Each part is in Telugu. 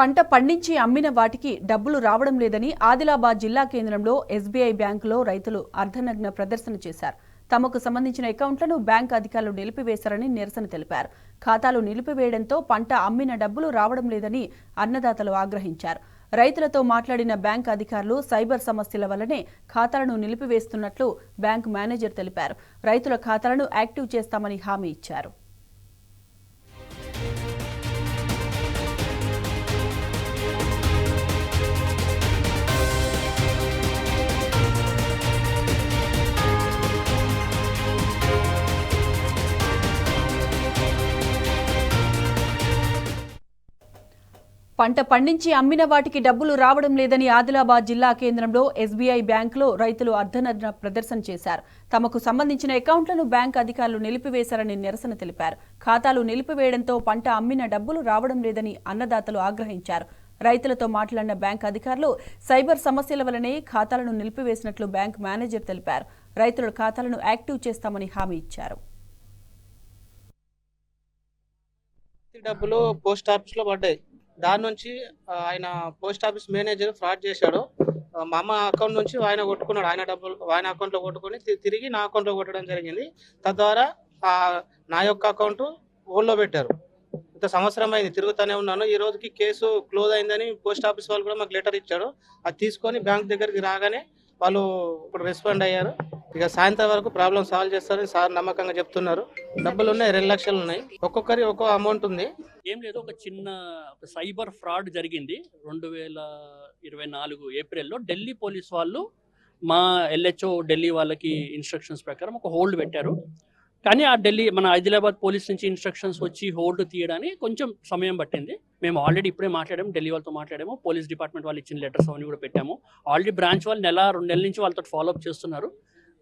పంట పండించి అమ్మిన వాటికి డబ్బులు రావడం లేదని ఆదిలాబాద్ జిల్లా కేంద్రంలో ఎస్బీఐ బ్యాంకులో రైతులు అర్ధనగ్న ప్రదర్శన చేశారు. తమకు సంబంధించిన అకౌంట్లను బ్యాంక్ అధికారులు నిలిపివేశారని నిరసన తెలిపారు. ఖాతాలు నిలిపివేయడంతో పంట అమ్మిన డబ్బులు రావడం లేదని అన్నదాతలు ఆగ్రహించారు. రైతులతో మాట్లాడిన బ్యాంక్ అధికారులు సైబర్ సమస్యల వల్లనే ఖాతాలను నిలిపివేస్తున్నట్లు బ్యాంక్ మేనేజర్ తెలిపారు. రైతుల ఖాతాలను యాక్టివ్ చేస్తామని హామీ ఇచ్చారు. పంట పండించి అమ్మిన వాటికి డబ్బులు రావడం లేదని ఆదిలాబాద్ జిల్లా కేంద్రంలో ఎస్బీఐ బ్యాంకులో రైతులు అర్ధనగ్న ప్రదర్శన చేశారు. తమకు సంబంధించిన అకౌంట్లను బ్యాంక్ అధికారులు నిలిపివేశారని నిరసన తెలిపారు. ఖాతాలు నిలిపివేయడంతో పంట అమ్మిన డబ్బులు రావడం లేదని అన్నదాతలు ఆగ్రహించారు. రైతులతో మాట్లాడిన బ్యాంక్ అధికారులు సైబర్ సమస్యల వల్లనే ఖాతాలను నిలిపివేసినట్లు బ్యాంక్ మేనేజర్ తెలిపారు. రైతుల ఖాతాలను యాక్టివ్ చేస్తామని హామీ ఇచ్చారు. డబ్బులు పోస్ట్ ఆఫీస్ లో పడ్డాయి. దాని నుంచి ఆయన పోస్ట్ ఆఫీస్ మేనేజర్ ఫ్రాడ్ చేశాడు. మా అమ్మ అకౌంట్ నుంచి ఆయన కొట్టుకున్నాడు. ఆయన డబ్బులు ఆయన అకౌంట్లో కొట్టుకొని తిరిగి నా అకౌంట్లో కొట్టడం జరిగింది. తద్వారా నా యొక్క అకౌంట్ హోల్డ్లో పెట్టారు. ఇంత సంవత్సరం అయింది, తిరుగుతూనే ఉన్నాను. ఈ రోజుకి కేసు క్లోజ్ అయిందని పోస్ట్ ఆఫీస్ వాళ్ళు కూడా మాకు లెటర్ ఇచ్చాడు. అది తీసుకొని బ్యాంక్ దగ్గరికి రాగానే వాళ్ళు ఇప్పుడు రెస్పాండ్ అయ్యారు. ఇక సాయంత్రం వరకు ప్రాబ్లం సాల్వ్ చేస్తారని సార్ నమ్మకంగా చెప్తున్నారు. డబ్బులు ఉన్నాయి, 2 లక్షలు ఉన్నాయి. ఒక్కొక్కరి ఒక్కో అమౌంట్ ఉంది. ఏం లేదు, ఒక చిన్న సైబర్ ఫ్రాడ్ జరిగింది 2024 ఏప్రిల్లో. ఢిల్లీ పోలీస్ వాళ్ళు మా ఎల్హెచ్ఓ ఢిల్లీ వాళ్ళకి ఇన్స్ట్రక్షన్స్ ప్రకారం ఒక హోల్డ్ పెట్టారు. కానీ ఆ ఢిల్లీ మన ఆదిలాబాద్ పోలీస్ నుంచి ఇన్స్ట్రక్షన్స్ వచ్చి హోల్డ్ తీయడానికి కొంచెం సమయం పట్టింది. మేము ఆల్రెడీ ఇప్పుడే మాట్లాడాము, ఢిల్లీ వాళ్ళతో మాట్లాడాము. పోలీస్ డిపార్ట్మెంట్ వాళ్ళు ఇచ్చిన లెటర్స్ అవన్నీ కూడా పెట్టాము. ఆల్రెడీ బ్రాంచ్ వాళ్ళు 1-2 నెలల నుంచి వాళ్ళతో ఫాలోఅప్ చేస్తున్నారు.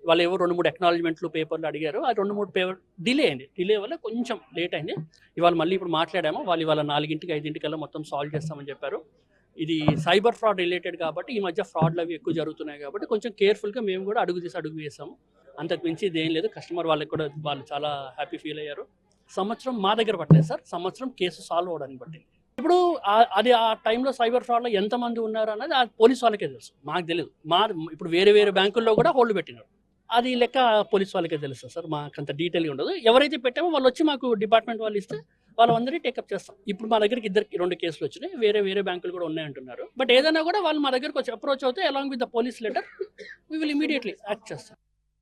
వాళ్ళు ఏవో 2-3 ఎక్నాలజ్మెంట్లు పేపర్లు అడిగారు. ఆ 2-3 పేపర్ డిలే అయింది. డిలే వల్ల కొంచెం లేట్ అయింది. ఇవాళ మళ్ళీ ఇప్పుడు మాట్లాడాము. వాళ్ళు ఇవాళ 4-5 మొత్తం సాల్వ్ చేస్తామని చెప్పారు. ఇది సైబర్ ఫ్రాడ్ రిలేటెడ్ కాబట్టి ఈ మధ్య ఫ్రాడ్లు అవి ఎక్కువ జరుగుతున్నాయి కాబట్టి కొంచెం కేర్ఫుల్గా మేము కూడా అడుగు వేసాము. అంతకు మించి ఇదేం లేదు. కస్టమర్ వాళ్ళకి కూడా వాళ్ళు చాలా హ్యాపీ ఫీల్ అయ్యారు. సంవత్సరం మా దగ్గర పట్టలేదు సార్, సంవత్సరం కేసు సాల్వ్ అవడానికి పట్టింది. ఇప్పుడు అది ఆ టైంలో సైబర్ ఫ్రాడ్లో ఎంతమంది ఉన్నారు అన్నది ఆ పోలీస్ వాళ్ళకే తెలుసు, మాకు తెలియదు. ఇప్పుడు వేరే బ్యాంకుల్లో కూడా హోల్డ్ పెట్టినారు. అది లెక్క పోలీస్ వాళ్ళకే తెలుసు సార్, మాకు అంత డీటెయిల్గా ఉండదు. ఎవరైతే పెట్టామో వాళ్ళు వచ్చి మాకు డిపార్ట్మెంట్ వాళ్ళు ఇస్తే వాళ్ళందరినీ టేకప్ చేస్తాం. ఇప్పుడు మా దగ్గరికి 2 కేసులు వచ్చినాయి. వేరే బ్యాంకులు కూడా ఉన్నాయంటున్నారు. బట్ ఏదైనా కూడా వాళ్ళు మా దగ్గరకు వచ్చి అప్రోచ్ అవుతే along with the police letter we will immediately act చేస్తాం.